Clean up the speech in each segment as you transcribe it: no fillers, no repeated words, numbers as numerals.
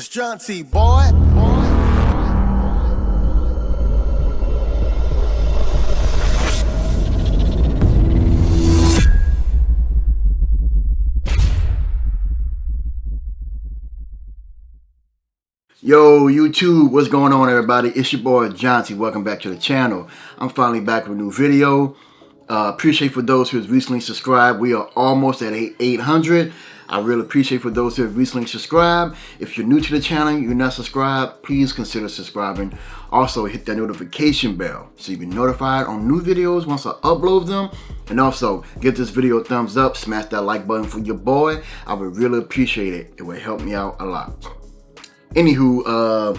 It's Jaunti, boy. Yo, YouTube, what's going on, everybody? It's your boy Jaunti. Welcome back to the channel. I'm finally back with a new video. Appreciate for those who have recently subscribed. We are almost at 800. I really appreciate for those who have recently subscribed. If you're new to the channel, you're not subscribed, please consider subscribing. Also, hit that notification bell so you can be notified on new videos once I upload them. And also, give this video a thumbs up, smash that like button for your boy. I would really appreciate it. It would help me out a lot. Anywho,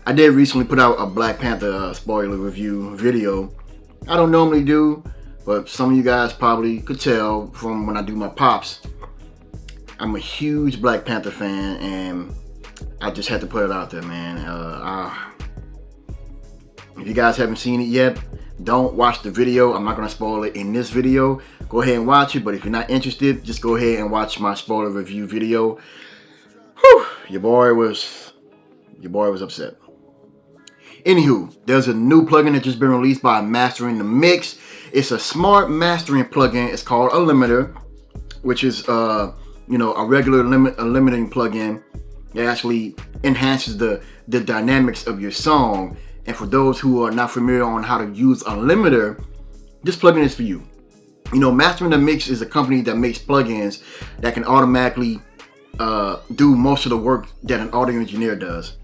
I did recently put out a Black Panther spoiler review video. I don't normally do, but some of you guys probably could tell from when I do my pops. I'm a huge Black Panther fan, and I just had to put it out there, man. If you guys haven't seen it yet, don't watch the video. I'm not going to spoil it in this video. Go ahead and watch it, but if you're not interested, just go ahead and watch my spoiler review video. Whew, your boy was upset. Anywho, there's a new plugin that just been released by Mastering the Mix. It's a smart mastering plugin. It's called a limiter, which is a regular limiting plugin that actually enhances the dynamics of your song. And for those who are not familiar on how to use a limiter, this plugin is for you. Mastering the Mix is a company that makes plugins that can automatically do most of the work that an audio engineer does.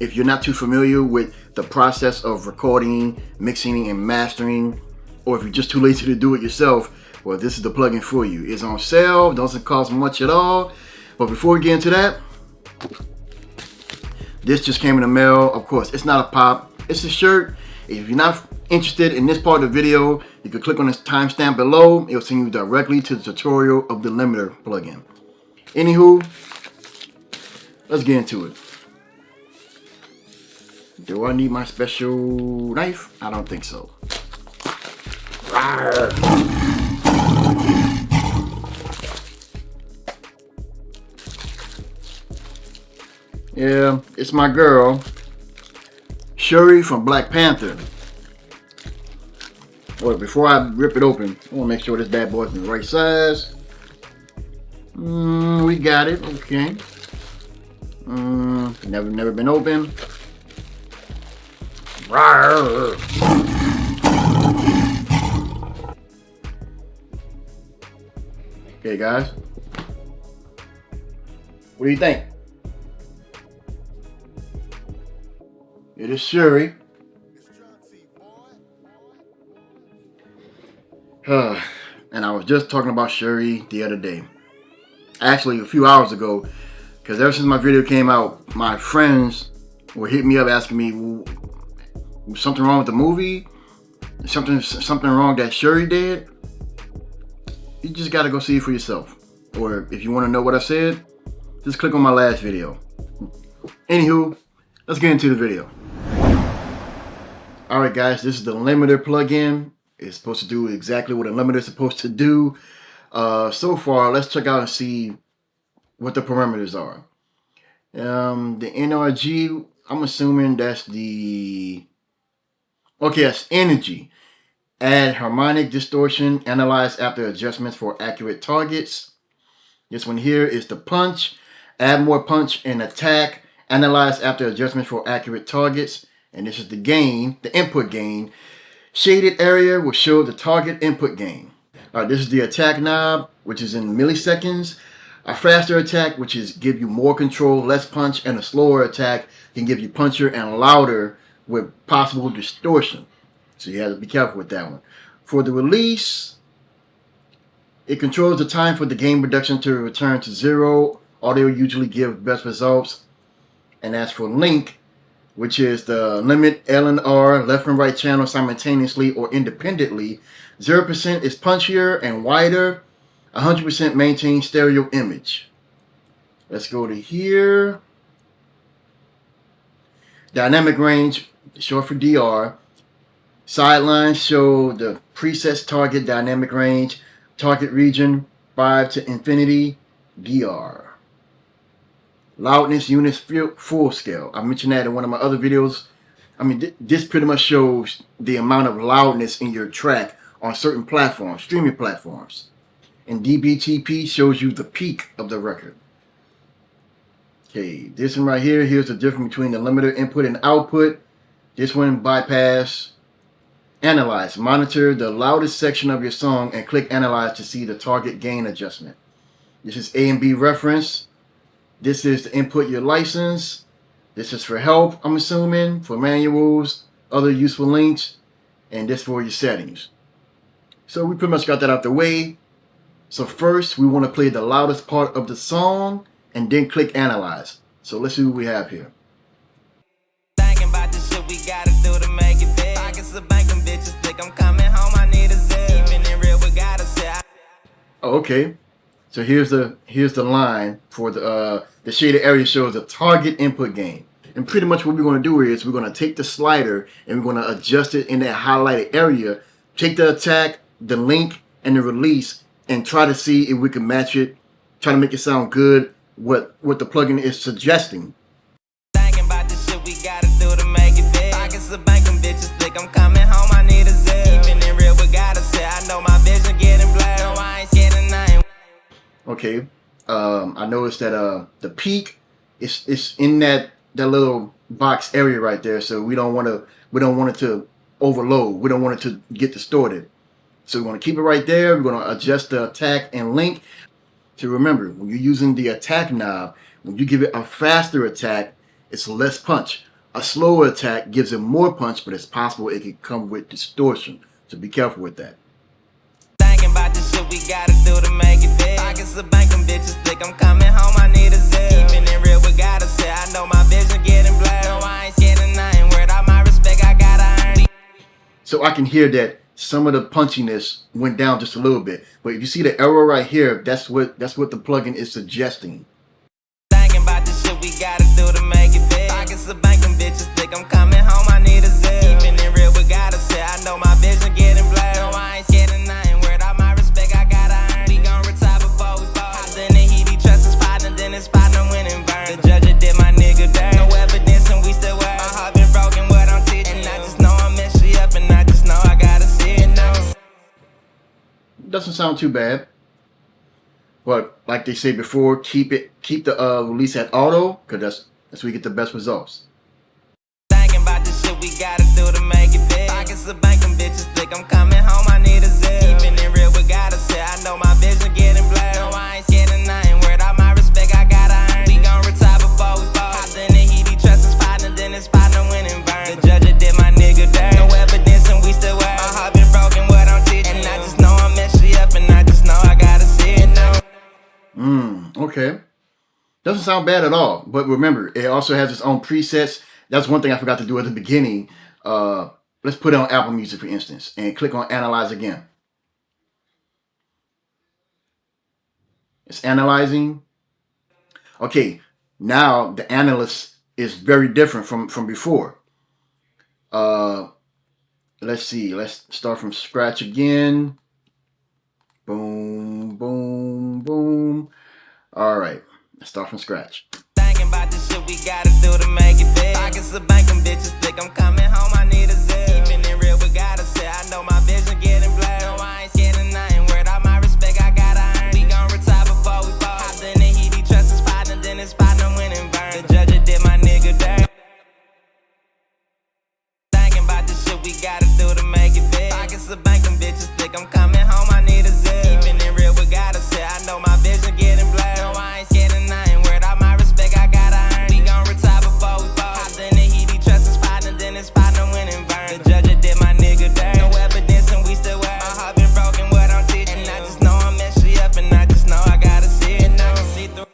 If you're not too familiar with the process of recording, mixing, and mastering, or if you're just too lazy to do it yourself, well, this is the plugin for you. It's on sale, doesn't cost much at all. But before we get into that, this just came in the mail. Of course, it's not a pop, it's a shirt. If you're not interested in this part of the video, you can click on this timestamp below. It'll send you directly to the tutorial of the limiter plugin. Anywho, let's get into it. Do I need my special knife? I don't think so. Rawr. Yeah, it's my girl, Shuri from Black Panther. Well, before I rip it open, I want to make sure this bad boy's in the right size. We got it. Okay. Never been open. Rawr. Okay, guys. What do you think? It is Shuri. And I was just talking about Shuri the other day. Actually, a few hours ago, because ever since my video came out, my friends were hitting me up asking me, was something wrong with the movie? Something wrong that Shuri did? You just gotta go see it for yourself. Or if you want to know what I said, just click on my last video. Anywho, let's get into the video. Alright guys, this is the limiter plugin. It's supposed to do exactly what a limiter is supposed to do. So far, let's check out and see what the parameters are. The NRG, I'm assuming that's the... Okay, that's energy. Add harmonic distortion, analyze after adjustments for accurate targets. This one here is the punch. Add more punch and attack. Analyze after adjustments for accurate targets. And this is the gain, the input gain. Shaded area will show the target input gain. This is the attack knob, which is in milliseconds. A faster attack, which is give you more control, less punch, and a slower attack can give you puncher and louder with possible distortion. So you have to be careful with that one. For the release, it controls the time for the gain reduction to return to 0. Audio usually gives best results. And as for link, which is the limit L and R, left and right channel simultaneously or independently. 0% is punchier and wider. 100% maintains stereo image. Let's go to here. Dynamic range, short for DR. Sidelines show the presets target dynamic range. Target region 5 to infinity DR. loudness, units, full scale. I mentioned that in one of my other videos. I mean, this pretty much shows the amount of loudness in your track on certain platforms, streaming platforms. And dBTP shows you the peak of the record. Okay, this one right here, here's the difference between the limiter input and output. This one, bypass, analyze. Monitor the loudest section of your song and click analyze to see the target gain adjustment. This is A and B reference. This is to input your license. This is for help, I'm assuming, for manuals, other useful links, and this for your settings. So we pretty much got that out the way. So first, we want to play the loudest part of the song and then click analyze. So let's see what we have here. Thinking about the shit we gotta do to make it big. Pockets of banking bitches think I'm coming home, I need a zip. Even in real, we gotta say. Oh, okay. So here's the line for the shaded area shows the target input gain. And pretty much what we're going to do is we're going to take the slider and we're going to adjust it in that highlighted area. Take the attack, the link, and the release and try to see if we can match it. Try to make it sound good what the plugin is suggesting. Thinking about the shit we gotta do to make it big. Pockets of banking bitches think I'm coming home, I need a zip. Even in real, we gotta say I know my vision getting blurred. No, I ain't scared of nothing. Okay, I noticed that the peak is in that little box area right there, so we don't want it to overload. We don't want it to get distorted. So we want to keep it right there. We're going to adjust the attack and link. So remember, when you're using the attack knob, when you give it a faster attack, it's less punch. A slower attack gives it more punch, but it's possible it could come with distortion. So be careful with that. About the shit we gotta do to make it big. Pockets of banking bitches think I'm coming home, I need a zip. Even in real, we gotta say I know my vision getting blurred. No, I ain't scared of nothing. Word out my respect, I gotta earn it. So I can hear that some of the punchiness went down just a little bit. But if you see the arrow right here, that's what the plugin is suggesting. Thinking about the shit we gotta do to make it big. Pockets of banking bitches think I'm coming home, I need a zip. Even in real, we gotta say I know my vision getting blurred. No, I ain't scared of nothing. Doesn't sound too bad, but like they say before, keep the release at auto, because that's where you get the best results. Thinking about the shit we gotta do to make it big. Pockets of banking bitches think I'm coming home, I need a zip. Even in real, we gotta say I know my vision getting blurred. No, I ain't scared of nothing. Word out my respect, I gotta earn it. We gon' retire before we fall. Hopped in the heat, he trust his partner, then his partner went and burned. The judge did my nigga dirt. No evidence and we still work. My heart been broken, what I'm teaching. And I just know I'm messed up, and I just know I gotta see it now. Okay. Doesn't sound bad at all. But remember, it also has its own presets. That's one thing I forgot to do at the beginning. Let's put it on Apple Music, for instance, and click on Analyze again. It's analyzing. Okay, now the analyst is very different from before. Let's see. Let's start from scratch again. Boom, boom, boom. All right, let's start from scratch. Thinking about the shit we gotta do to make it big. Pockets of banking bitches think I'm coming home, I need a zip. Even in real, we gotta say I know my vision getting blurred. No, I ain't scared of nothing. Word out my respect, I gotta earn it. We gon' retire before we fall. Hopped in the heat, he trust his partner, then his partner went and burned. The judge did my nigga dirt. Thinking about the shit we gotta do to make it big. Pockets of banking bitches think I'm coming home, I need a zip. Even in real, we gotta say I know my vision getting blurred. No, I ain't scared of nothing. Word out my respect, I gotta earn it. We gon' retire before we fall. Hopped in the heat, he trust his partner, then his partner went and burned. The judge did my nigga dirt. No evidence and we still work. My heart been broken, what I'm teaching. And I just know I'm messed up, and I just know I gotta see it now. See through.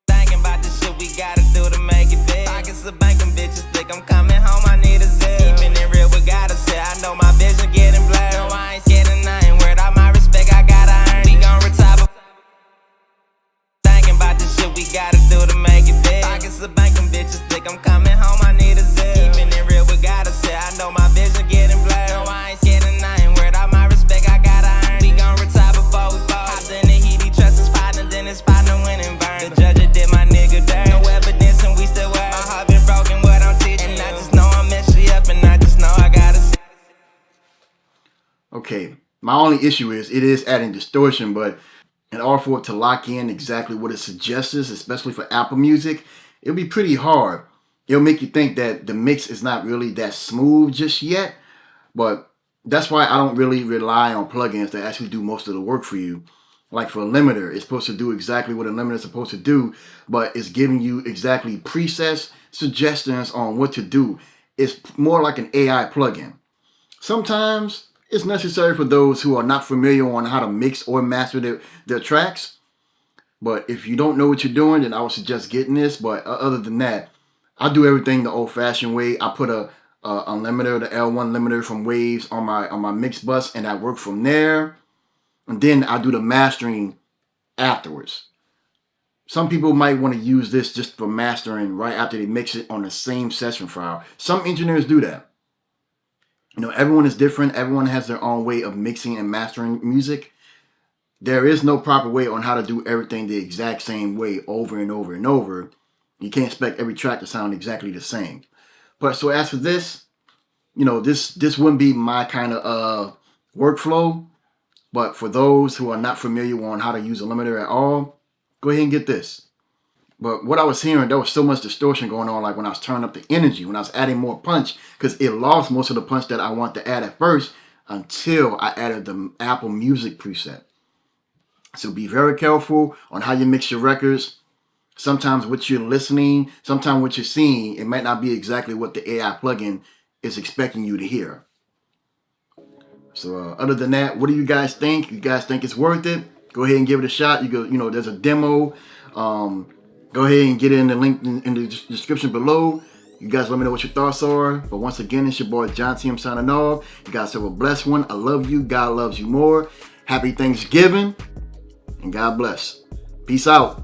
Thinking about the shit we gotta do to make it big. Pockets of banking bitches think I'm coming home, I need a zip. Even in real, we gotta say I know my vision getting blurred. No, I ain't scared of nothing. Word out my respect, I gotta earn it. We gon' retire. Thinking about the shit we gotta do to make it big. Pockets of banking bitches think I'm coming home, I need a zip. Even in real, we gotta say I know my vision getting blurred. No, I ain't scared of nothing. Word out my respect, I gotta earn it. We gon' retire before we fall. Hopped in the heat, he trust his partner, then his partner went and burned. The judge My only issue is it is adding distortion, but in order for it to lock in exactly what it suggests, especially for Apple Music, it'll be pretty hard. It'll make you think that the mix is not really that smooth just yet, but that's why I don't really rely on plugins that actually do most of the work for you. Like for a limiter, it's supposed to do exactly what a limiter is supposed to do, but it's giving you exactly presets, suggestions on what to do. It's more like an AI plugin. Sometimes it's necessary for those who are not familiar on how to mix or master their tracks. But if you don't know what you're doing, then I would suggest getting this. But other than that, I do everything the old-fashioned way. I put a limiter, the L1 limiter from Waves on my mix bus, and I work from there. And then I do the mastering afterwards. Some people might want to use this just for mastering right after they mix it on the same session file. Some engineers do that. You know, everyone is different. Everyone has their own way of mixing and mastering music. There is no proper way on how to do everything the exact same way over and over and over. You can't expect every track to sound exactly the same. But so as for this, you know, this wouldn't be my kind of workflow. But for those who are not familiar on how to use a limiter at all, go ahead and get this. But what I was hearing, there was so much distortion going on, like when I was turning up the energy, when I was adding more punch, because it lost most of the punch that I want to add at first until I added the Apple Music preset. So be very careful on how you mix your records. Sometimes what you're listening, sometimes what you're seeing, it might not be exactly what the AI plugin is expecting you to hear. So other than that, what do you guys think? You guys think it's worth it? Go ahead and give it a shot. You know, there's a demo. Go ahead and get in the link in the description below. You guys let me know what your thoughts are. But once again, it's your boy Jaunti. I'm signing off. You guys have a blessed one. I love you. God loves you more. Happy Thanksgiving. And God bless. Peace out.